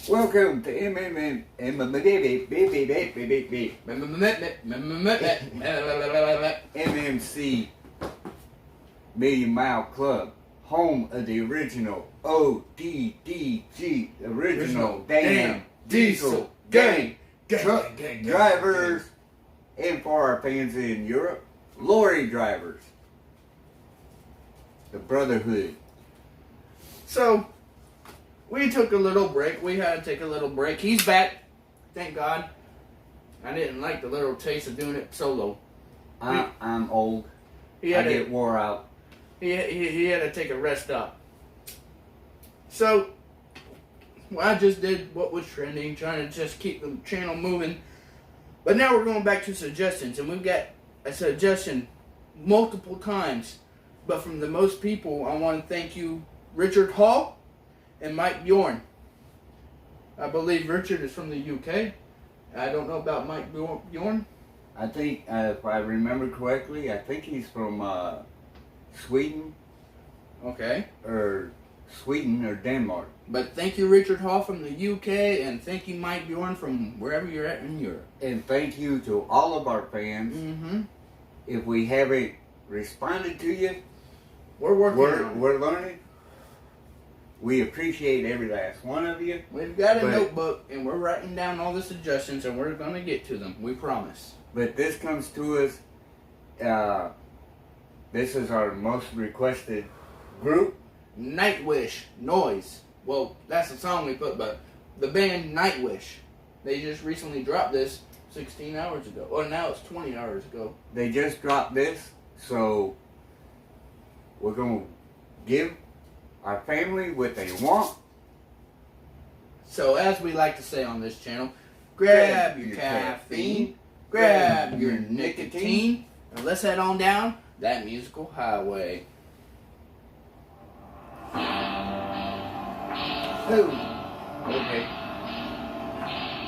Welcome to MMC Million Mile Club, home of the original ODDG, original damn diesel gang, truck drivers, and for our fans in Europe, lorry drivers, the Brotherhood. So, we took a little break. We had to take a little break. He's back. Thank God. I didn't like the little taste of doing it solo. I'm old. I get wore out. He had to take a rest up. So, I just did what was trending, trying to just keep the channel moving. But now we're going back to suggestions. And we've got a suggestion multiple times. But from the most people, I want to thank you, Richard Hall and Mike Bjorn. I believe Richard is from the UK. I don't know about Mike Bjorn. I think, if I remember correctly, I think he's from Sweden. Okay. Or Sweden or Denmark. But thank you, Richard Hall from the UK, and thank you, Mike Bjorn from wherever you're at in Europe. And thank you to all of our fans. Mm-hmm. If we haven't responded to you, we're we're learning. We appreciate every last one of you. We've got a notebook, and we're writing down all the suggestions, and we're going to get to them. We promise. But this comes to us. This is our most requested group. NIGHTWISH, Noise. Well, that's the song we put, but the band NIGHTWISH. They just recently dropped this 16 hours ago. Or now it's 20 hours ago. They just dropped this, so we're going to give our family what they want. So as we like to say on this channel, grab your caffeine, grab your nicotine, and let's head on down that musical highway. Oh, okay.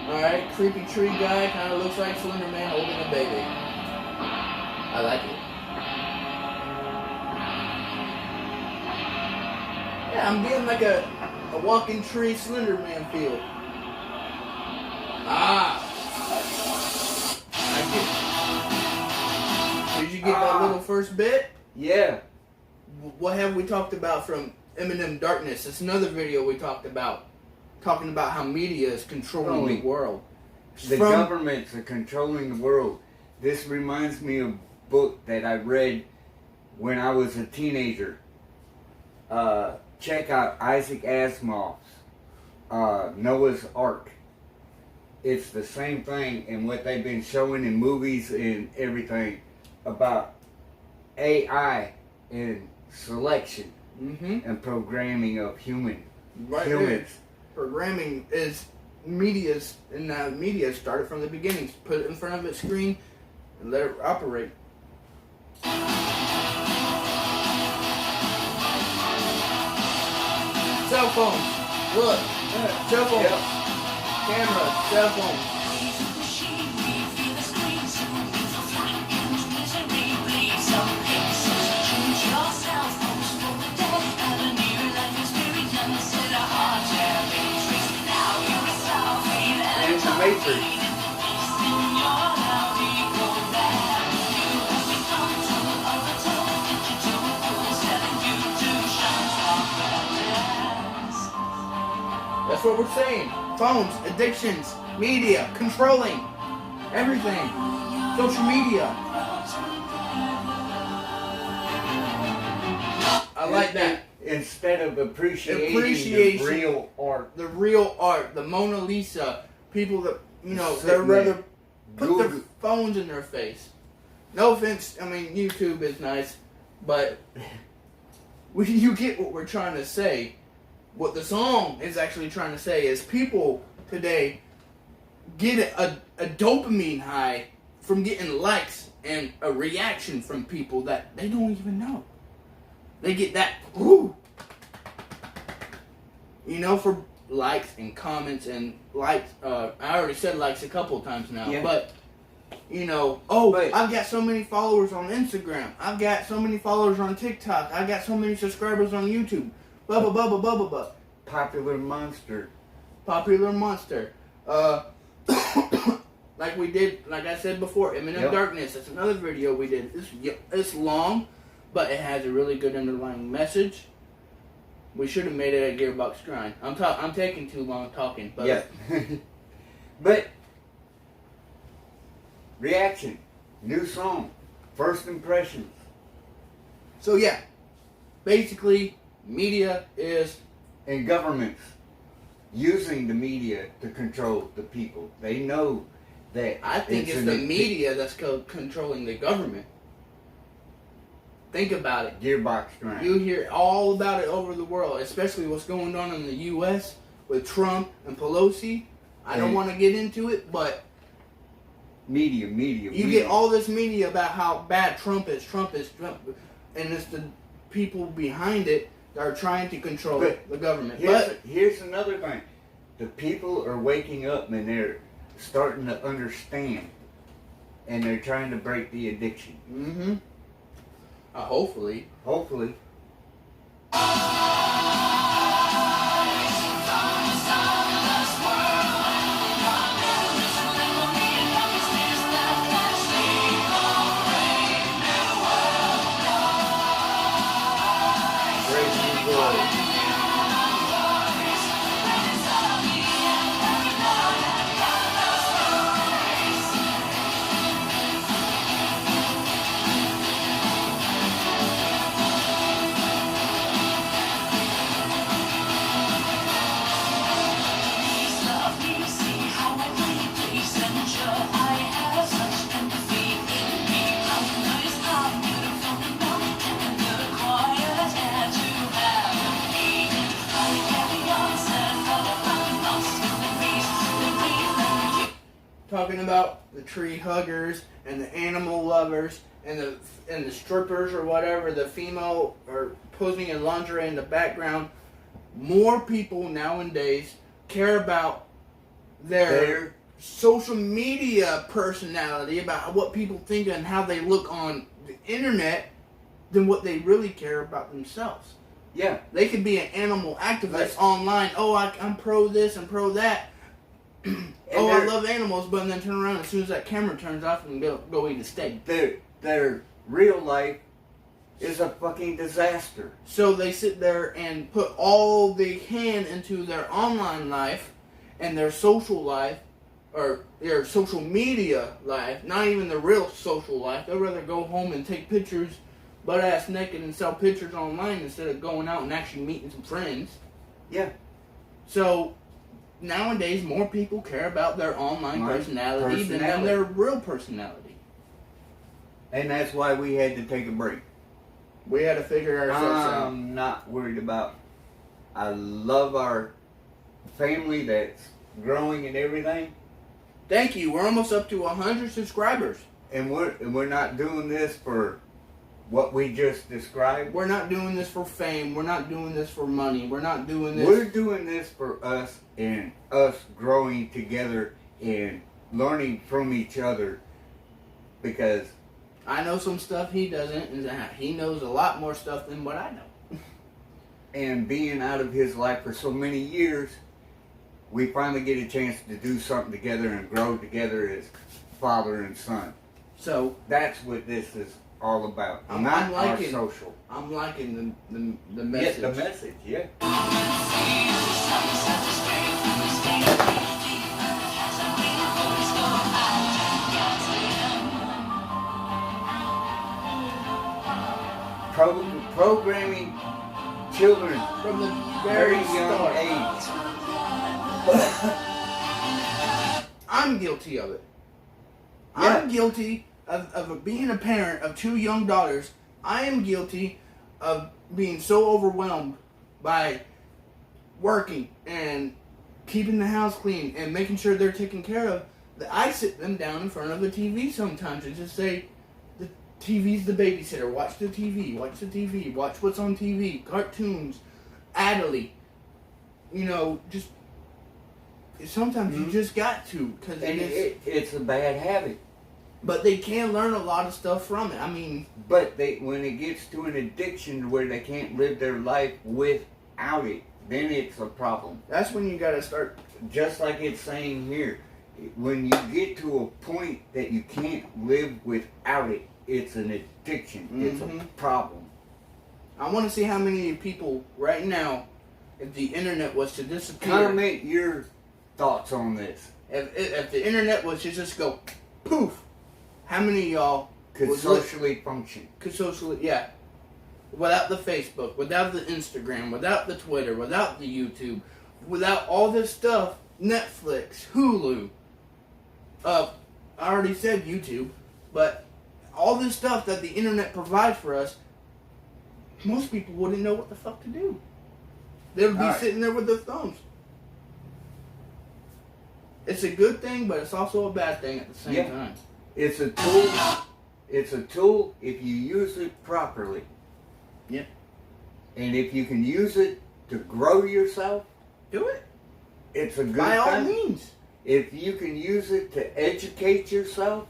Alright, creepy tree guy, kind of looks like Slender Man holding a baby. I like it. Yeah, I'm getting like a walking tree Slender Man feel. Did you get that little first bit? Yeah. What have we talked about from Eminem Darkness? It's another video we talked about. Talking about how media is controlling the world. The governments are controlling the world. This reminds me of a book that I read when I was a teenager. Check out Isaac Asimov's Noah's Ark. It's the same thing in what they've been showing in movies and everything about AI and selection and programming of humans. There. Programming is media's, and now media started from the beginning. Put it in front of its screen and let it operate. Cell phones. Look. Cell phones. Yep. Cameras. Cell phones. It's a matrix. That's what we're saying. Phones, addictions, media, controlling everything. Social media. I like that. Instead of appreciating the real art. The real art. The Mona Lisa. People that, they'd rather put their phones in their face. No offense, I mean, YouTube is nice, but you get what we're trying to say. What the song is actually trying to say is people today get a dopamine high from getting likes and a reaction from people that they don't even know. They get that, ooh, for likes and comments and likes. I already said likes a couple of times now, but I've got so many followers on Instagram. I've got so many followers on TikTok. I've got so many subscribers on YouTube. Blah, blah, blah, blah, blah, blah, blah. Popular monster. Popular Monster. Like we did, like I said before, Imminent Darkness. That's another video we did. It's long, but it has a really good underlying message. We should have made it a Gearbox Grind. I'm taking too long talking, but yeah. But reaction, new song, first impressions. So yeah, basically, media is and governments using the media to control the people. They know that. I think it's the media that's controlling the government. Think about it. Gearbox Grind. You hear all about it over the world, especially what's going on in the U.S. with Trump and Pelosi. I don't want to get into it, but media. You get all this media about how bad Trump is, and it's the people behind it that are trying to control the government. Here's another thing. The people are waking up and they're starting to understand, and they're trying to break the addiction. Mm-hmm. Hopefully. Talking about the tree huggers and the animal lovers and the strippers or whatever, the female or posing in lingerie in the background. More people nowadays care about their social media personality, about what people think and how they look on the internet, than what they really care about themselves. Yeah. They could be an animal activist online. Oh, I'm pro this and pro that. I love animals, but then turn around as soon as that camera turns off and go eat a steak. Their real life is a fucking disaster. So they sit there and put all they can into their online life and their social life, or their social media life, not even the real social life. They'd rather go home and take pictures butt-ass naked and sell pictures online instead of going out and actually meeting some friends. Yeah. So nowadays, more people care about their online personality than their real personality. And that's why we had to take a break. We had to figure ourselves out. I'm not worried about. I love our family that's growing and everything. Thank you. We're almost up to 100 subscribers. And we're not doing this for what we just described. We're not doing this for fame. We're not doing this for money. We're not doing this. We're doing this for us and us growing together and learning from each other, because I know some stuff he doesn't, and he knows a lot more stuff than what I know. And being out of his life for so many years, we finally get a chance to do something together and grow together as father and son. So that's what this is all about. I'm liking our social. I'm liking the message. Yeah, the message, yeah. Programming children from the very young age. I'm guilty of it. Yeah. I'm guilty of being a parent of 2 young daughters. I am guilty of being so overwhelmed by working and keeping the house clean and making sure they're taken care of, that I sit them down in front of the TV sometimes and just say, the TV's the babysitter. Watch the TV. Watch the TV. Watch what's on TV. Cartoons. Adderley. You know, just sometimes you just got to, because it's a bad habit. But they can learn a lot of stuff from it. I mean, but when it gets to an addiction where they can't live their life without it, then it's a problem. That's when you gotta start. Just like it's saying here, when you get to a point that you can't live without it, it's an addiction. It's a problem. I want to see how many people right now, if the internet was to disappear. Comment your thoughts on this. If the internet was to just go poof, how many of y'all could socially function? Could socially, yeah. Without the Facebook, without the Instagram, without the Twitter, without the YouTube, without all this stuff, Netflix, Hulu. I already said YouTube, but all this stuff that the internet provides for us, most people wouldn't know what the fuck to do. They would be sitting there with their thumbs. It's a good thing, but it's also a bad thing at the same time. It's a tool. It's a tool if you use it properly. Yeah. And if you can use it to grow yourself, do it. It's a good by thing. all means. If you can use it to educate yourself,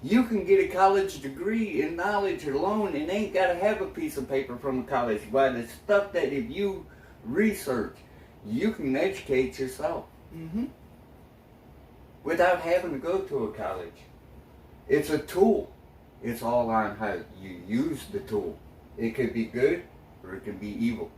you can get a college degree in knowledge alone and ain't got to have a piece of paper from a college. But the stuff that if you research, you can educate yourself without having to go to a college. It's a tool. It's all on how you use the tool. It could be good or it can be evil.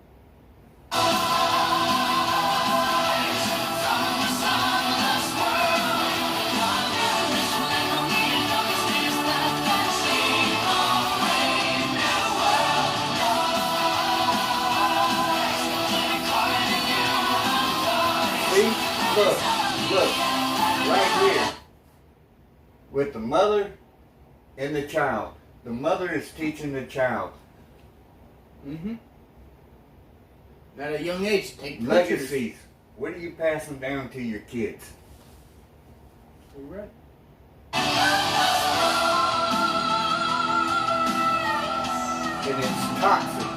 Look, right here, with the mother and the child. The mother is teaching the child. At a young age, take pictures. Legacies. What are you passing down to your kids? You're right. And it's toxic.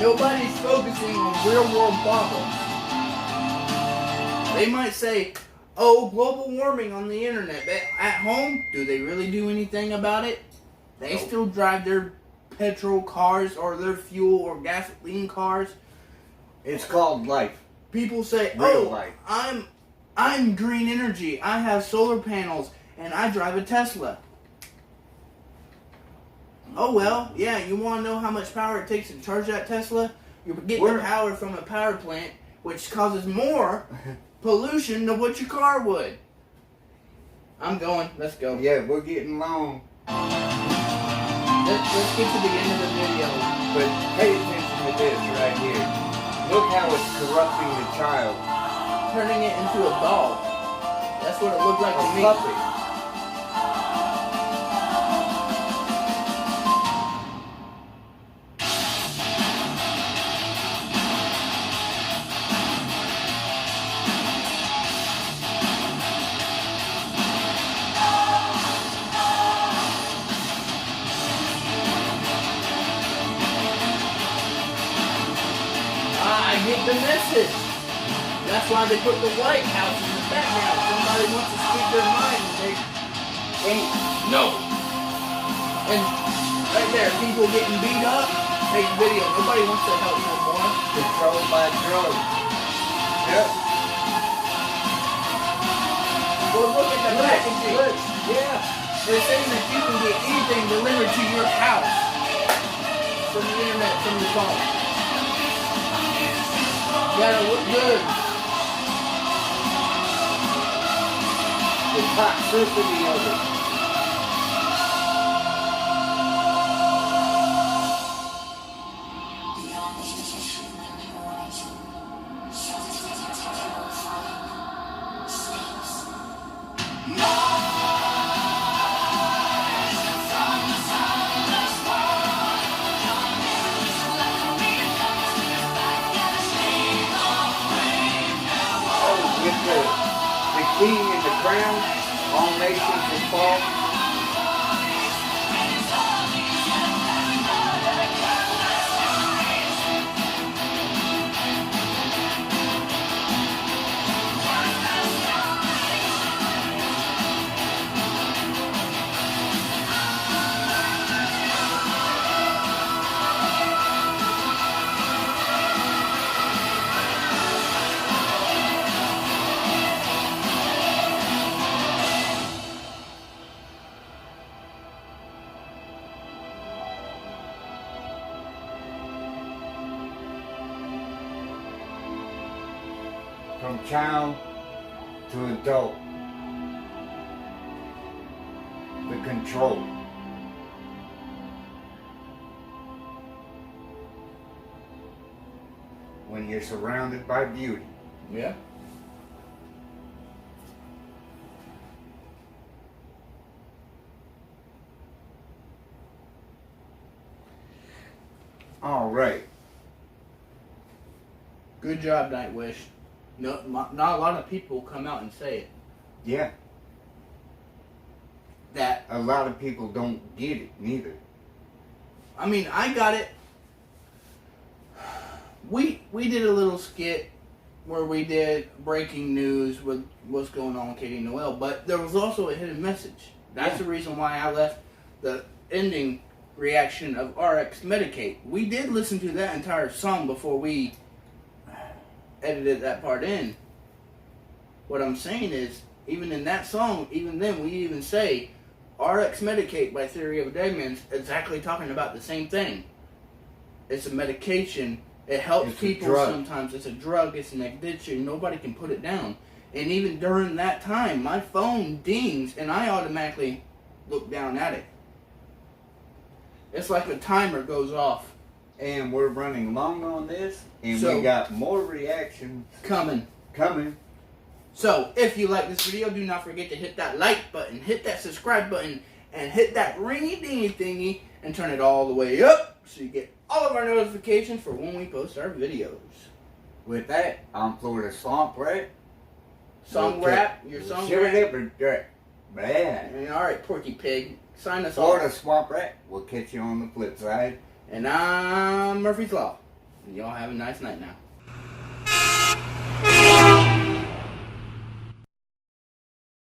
Nobody's focusing on real world problems. They might say, oh, global warming on the internet. But at home, do they really do anything about it? They still drive their petrol cars or their fuel or gasoline cars. It's called life. People say, real life. I'm green energy. I have solar panels and I drive a Tesla. Oh well, yeah, you want to know how much power it takes to charge that Tesla? You get the power from a power plant, which causes more pollution than what your car would. I'm going. Let's go. Yeah, we're getting long. Let's get to the end of the video. But pay attention to this right here. Look how it's corrupting the child. Turning it into a doll. That's what it looked like to me. Puppet. The message. That's why they put the White House in the background. Somebody wants to speak their mind and they ain't. No. And right there, people getting beat up, take video. Nobody wants to help no more. Controlled by drugs. Yep. Well, look at the packaging. Yeah. They're saying that you can get anything delivered to your house from the internet, from your phone. Gotta look good. The toxicity of it. The king and the crown, all nations will fall. from child to adult. The control. When you're surrounded by beauty. Yeah. All right. Good job, Nightwish. No, not a lot of people come out and say it. Yeah. That a lot of people don't get it neither. I mean, I got it. We did a little skit where we did breaking news with what's going on with Katie Noel, but there was also a hidden message. That's the reason why I left the ending reaction of RX Medicate. We did listen to that entire song before we edited that part in. What I'm saying is, even in that song, even then, we even say RX Medicate by Theory of a Deadman's exactly talking about the same thing. It's a medication. It helps people sometimes. It's a drug. It's an addiction. Nobody can put it down. And even during that time, my phone dings and I automatically look down at it. It's like a timer goes off. And we're running long on this, and we got more reactions coming. So, if you like this video, do not forget to hit that like button, hit that subscribe button, and hit that ringy dingy thingy, and turn it all the way up so you get all of our notifications for when we post our videos. With that, I'm Florida Swamp Rat. Song rap, your song rap. Alright, Porky Pig, sign us off. Florida Swamp Rat. We'll catch you on the flip side. And I'm Murphy's Law. And y'all have a nice night now.